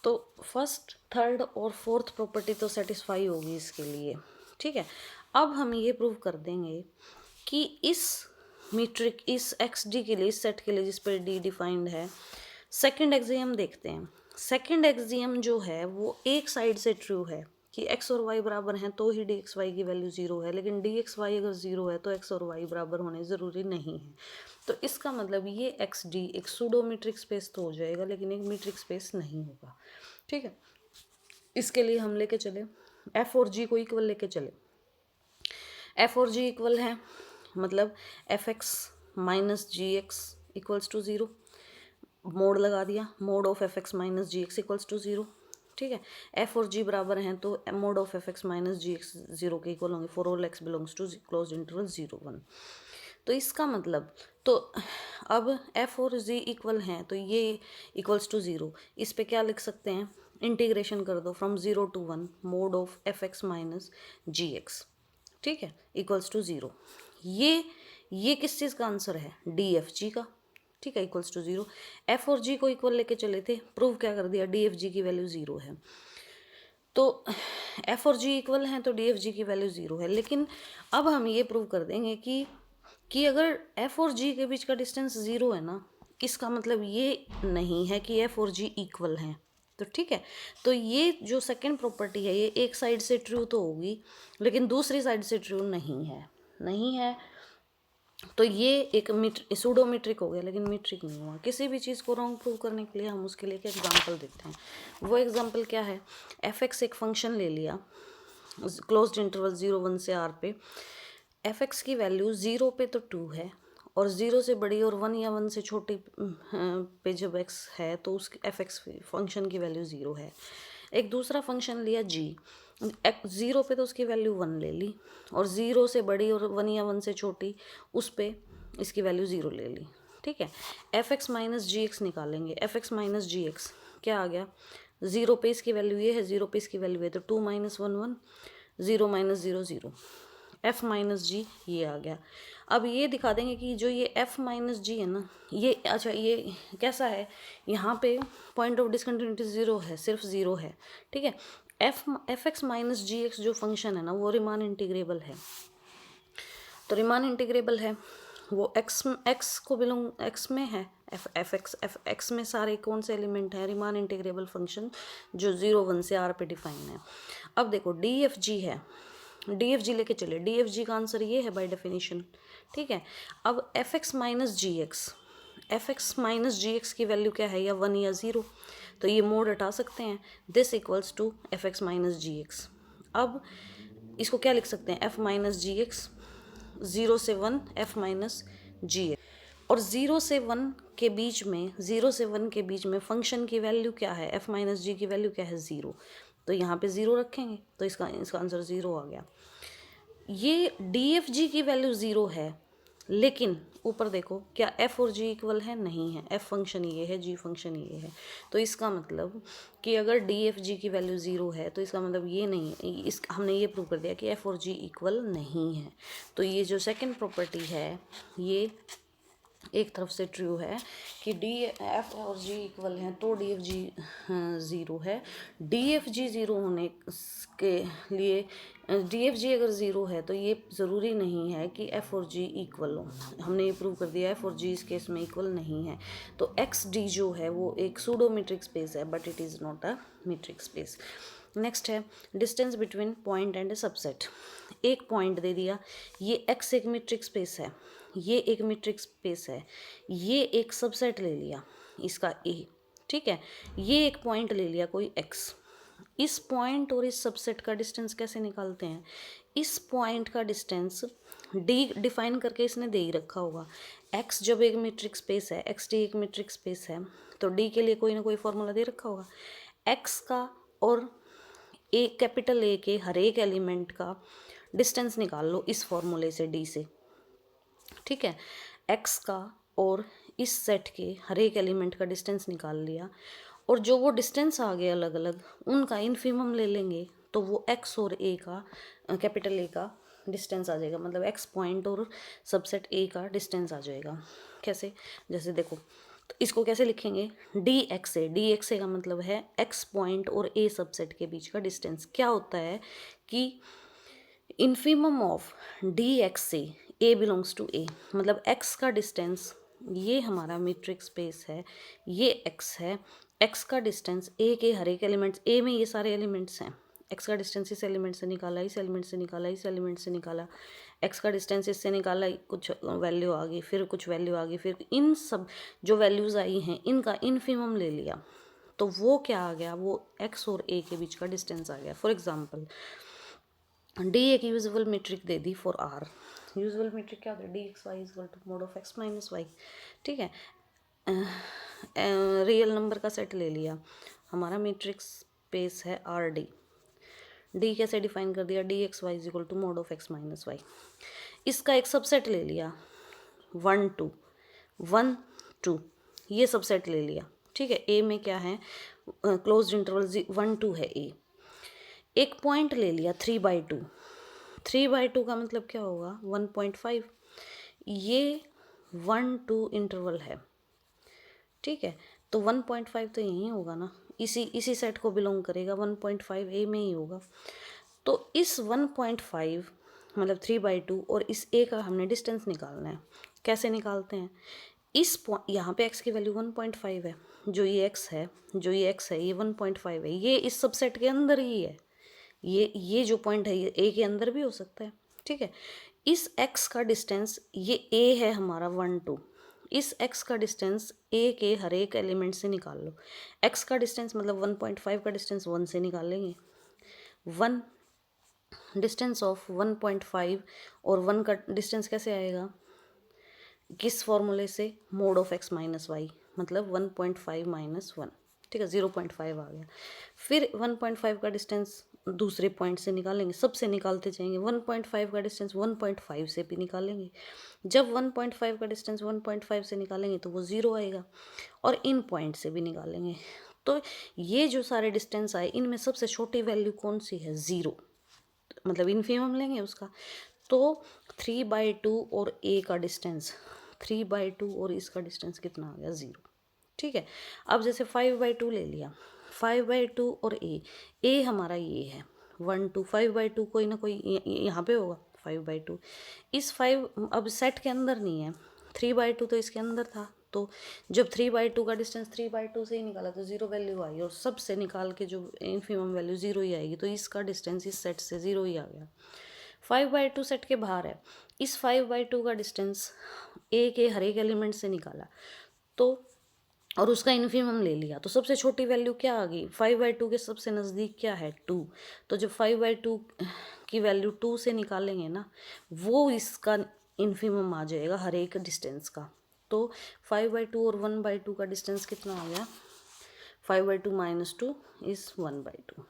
तो first, third और fourth property तो सेटिस्फाई होगी इसके लिए, ठीक है। अब हम ये प्रूव कर देंगे कि इस मीट्रिक, इस एक्स डी के लिए, इस सेट के लिए जिस पर डी डिफाइंड है, सेकंड एक्सियम देखते हैं। सेकंड एक्सियम जो है वो एक साइड से ट्रू है कि एक्स और वाई बराबर हैं तो ही डी एक्स वाई की वैल्यू ज़ीरो है, लेकिन डी एक्स वाई अगर ज़ीरो है तो एक्स और वाई बराबर होने ज़रूरी नहीं है। तो इसका मतलब ये एक्स डी एक सूडो मीट्रिक स्पेस तो हो जाएगा, लेकिन एक मीट्रिक स्पेस नहीं होगा, ठीक है। इसके लिए हम लेके चले एफ और जी को इक्वल लेके चले। एफ और जी इक्वल है मतलब f x minus g x equals to zero, mod लगा दिया, mod of f x minus g x equals to zero, ठीक है। एफ और जी बराबर हैं तो mod of f x minus g x zero के इक्वल होंगे for all x belongs to close interval 0 1। तो इसका मतलब, तो अब एफ और जी इक्वल हैं तो ये इक्वल्स टू ज़ीरो, इस पे क्या लिख सकते हैं, इंटीग्रेशन कर दो from 0 to 1 mod of f x minus g x, ठीक है, इक्वल्स टू ज़ीरो। ये किस चीज़ का आंसर है, डी एफ जी का, ठीक है, इक्वल्स टू ज़ीरो। एफ और जी को इक्वल लेके चले थे, प्रूव क्या कर दिया, डी एफ जी की वैल्यू ज़ीरो है। तो एफ और जी इक्वल हैं तो डी एफ जी की वैल्यू ज़ीरो है, लेकिन अब हम ये प्रूव कर देंगे कि अगर एफ और जी के बीच का डिस्टेंस ज़ीरो है ना, इसका मतलब ये नहीं है कि एफ और जी इक्वल हैं, तो ठीक है। तो ये जो सेकंड प्रॉपर्टी है ये एक साइड से ट्रू तो होगी लेकिन दूसरी साइड से ट्रू नहीं है। तो ये एक सूडो मीट्रिक हो गया लेकिन मीट्रिक नहीं हुआ। किसी भी चीज़ को रॉन्ग प्रूव करने के लिए हम उसके लिए एक एग्जांपल देखते हैं। वो एग्जांपल क्या है, एफ एक्स एक फंक्शन ले लिया क्लोज्ड इंटरवल 0 1 से आर पे, एफ एक्स की वैल्यू 0 पे तो 2 है और 0 से बड़ी और 1 या 1 से छोटी पे जब एक्स है तो उस एफ एक्स फंक्शन की वैल्यू 0 है। एक दूसरा फंक्शन लिया जी, 0 पे तो उसकी वैल्यू 1 ले ली और 0 से बड़ी और 1 या 1 से छोटी उस पे इसकी वैल्यू 0 ले ली, ठीक है। F x minus g x निकालेंगे, F x minus g x क्या आ गया, 0 पे इसकी वैल्यू ये है, 0 पे इसकी वैल्यू है तो 2 माइनस 1 1, 0 माइनस 0 0, एफ माइनस जी ये आ गया। अब ये दिखा देंगे कि जो ये एफ माइनस जी है ना, ये अच्छा ये कैसा है, यहाँ पे पॉइंट ऑफ डिसकंटिन्यूटी 0 है, सिर्फ 0 है, ठीक है। F x minus g x जो फंक्शन है ना वो रिमान इंटीग्रेबल है, तो रिमान इंटीग्रेबल है वो एक्स को बिलोंग एक्स में है, एफ एक्स में सारे कौन से एलिमेंट हैं, रिमान इंटीग्रेबल फंक्शन जो 0 1 से आर पे डिफाइन है। अब देखो डी एफ जी है, डी एफ जी लेके चले, डी एफ जी का आंसर ये है बाय डेफिनेशन, ठीक है। अब F x minus g x, F x minus g x की वैल्यू क्या है, या 1 या 0, तो ये मोड हटा सकते हैं, this equals to f x minus g x. अब इसको क्या लिख सकते हैं, एफ माइनस जी एक्स 0 से 1 एफ माइनस जी एक्स, और 0 से 1 के बीच में, 0 से 1 के बीच में फंक्शन की वैल्यू क्या है, एफ माइनस जी की वैल्यू क्या है, 0, तो यहाँ पे 0 रखेंगे तो इसका आंसर 0 आ गया। ये डी एफ जी की वैल्यू 0 है, लेकिन ऊपर देखो क्या एफ और जी इक्वल है, नहीं है, एफ फंक्शन ये है, जी फंक्शन ये है, तो इसका मतलब कि अगर डी एफ जी की वैल्यू 0 है तो इसका मतलब ये नहीं है, इस हमने ये प्रूव कर दिया कि एफ और जी इक्वल नहीं है। तो ये जो सेकंड प्रॉपर्टी है ये एक तरफ से ट्रू है कि डी एफ और जी इक्वल हैं तो डी एफ जी 0 है। डी एफ जी 0 होने के लिए, डी एफ जी अगर 0 है तो ये ज़रूरी नहीं है कि एफ और जी इक्वल हो, हमने ये प्रूव कर दिया एफ और जी इस केस में इक्वल नहीं है। तो एक्स डी जो है वो एक सूडो मीट्रिक स्पेस है but it is not a metric space. Next है distance between point and subset. एक पॉइंट दे दिया, ये एक्स एक मीट्रिक स्पेस है, ये एक मीट्रिक स्पेस है, ये एक सबसेट ले लिया इसका ए, ठीक है, ये एक पॉइंट ले लिया कोई एक्स। इस पॉइंट और इस सबसेट का डिस्टेंस कैसे निकालते हैं, इस पॉइंट का डिस्टेंस डी डिफाइन करके इसने दे ही रखा होगा। एक्स जब एक मीट्रिक स्पेस है, एक्स डी एक मीट्रिक स्पेस है तो डी के लिए कोई ना कोई फॉर्मूला दे रखा होगा। एक्स का और ए कैपिटल ए के हर एक एलिमेंट का डिस्टेंस निकाल लो इस फॉर्मूले से डी से, ठीक है। एक्स का और इस सेट के हर एक एलिमेंट का डिस्टेंस निकाल लिया और जो वो डिस्टेंस आ गए अलग अलग उनका इन्फिमम ले लेंगे तो वो एक्स और ए का कैपिटल ए का डिस्टेंस आ जाएगा, मतलब एक्स पॉइंट और सबसेट ए का डिस्टेंस आ जाएगा। कैसे, जैसे देखो तो इसको कैसे लिखेंगे, डी एक्स ए का मतलब है एक्स पॉइंट और ए सबसेट के बीच का डिस्टेंस। क्या होता है कि infimum of D X A belongs to A, मतलब एक्स का डिस्टेंस, ये हमारा मीट्रिक स्पेस है, ये एक्स है, एक्स का डिस्टेंस ए के हर एक एलिमेंट्स, ए में ये सारे एलिमेंट्स हैं, एक्स का डिस्टेंस इस एलिमेंट से निकाला, इस एलिमेंट से निकाला, इस एलिमेंट से निकाला, एक्स का डिस्टेंस इससे निकाला, कुछ वैल्यू आ गई, फिर कुछ वैल्यू आ गई, फिर इन सब जो वैल्यूज़ आई हैं इनका इन्फीमम ले लिया, तो वो क्या आ गया, वो एक्स और ए के बीच का डिस्टेंस आ गया। फॉर एग्जाम्पल डी एक यूजुअल मीट्रिक दे दी फॉर आर। यूजुअल मीट्रिक क्या होता है, d x y equal to mod of x minus y, ठीक है। रियल नंबर का सेट ले लिया, हमारा मीट्रिक स्पेस है आर डी। डी कैसे डिफाइन कर दिया, d x y equal to mod of x minus y. इसका एक सबसेट ले लिया 1 2 1 2, ये सबसेट ले लिया, ठीक है। ए में क्या है, क्लोज्ड इंटरवल 1 2 है ए। एक पॉइंट ले लिया 3/2, 3/2 का मतलब क्या होगा 1.5, ये 1 2 इंटरवल है, ठीक है। तो 1.5 तो यही होगा ना, इसी सेट को बिलोंग करेगा, 1.5 ए में ही होगा। तो इस 1.5 मतलब 3/2 और इस ए का हमने डिस्टेंस निकालना है। कैसे निकालते हैं, इस यहाँ पे x की वैल्यू 1.5 है, जो ये x है, ये 1.5 है, ये इस सबसेट के अंदर ही है, ये जो पॉइंट है ये ए के अंदर भी हो सकता है, ठीक है। इस x का डिस्टेंस, ये a है हमारा 1 2, इस x का डिस्टेंस a के हर एक एलिमेंट से निकाल लो। x का डिस्टेंस मतलब 1.5 का डिस्टेंस 1 से निकालेंगे, 1 डिस्टेंस ऑफ 1.5 और 1 का डिस्टेंस कैसे आएगा, किस फॉर्मूले से, mod of x minus y, मतलब 1.5 माइनस 1, ठीक है, 0.5 आ गया। फिर 1.5 का डिस्टेंस दूसरे पॉइंट से निकालेंगे, सबसे निकालते जाएंगे, 1.5 का डिस्टेंस 1.5 से भी निकालेंगे। जब 1.5 का डिस्टेंस 1.5 से निकालेंगे तो वो 0 आएगा, और इन पॉइंट से भी निकालेंगे। तो ये जो सारे डिस्टेंस आए इनमें सबसे छोटी वैल्यू कौन सी है, 0, मतलब इनफीमम लेंगे उसका। तो 3/2 और ए का डिस्टेंस 3/2 और इसका डिस्टेंस कितना आ गया, 0, ठीक है। अब जैसे 5/2 ले लिया, 5/2 और ए हमारा ये है 1 2, 5/2 कोई ना कोई यहाँ पे होगा 5/2, इस 5 अब सेट के अंदर नहीं है, 3/2 तो इसके अंदर था, तो जब 3/2 का डिस्टेंस 3/2 से ही निकाला तो 0 वैल्यू आई, और सबसे निकाल के जो इन्फीमम वैल्यू 0 ही आएगी, तो इसका डिस्टेंस इस सेट से 0 ही आ गया। 5/2 सेट के बाहर है, इस 5/2 का डिस्टेंस ए के हर एक एलिमेंट से निकाला, तो और उसका इन्फीमम ले लिया, तो सबसे छोटी वैल्यू क्या आ गई, 5/2 के सबसे नज़दीक क्या है 2, तो जब 5/2 की वैल्यू 2 से निकालेंगे ना, वो इसका इन्फीमम आ जाएगा हर एक डिस्टेंस का। तो 5/2 और 1/2 का डिस्टेंस कितना आ गया, 5/2 - 2 इज़ 1/2।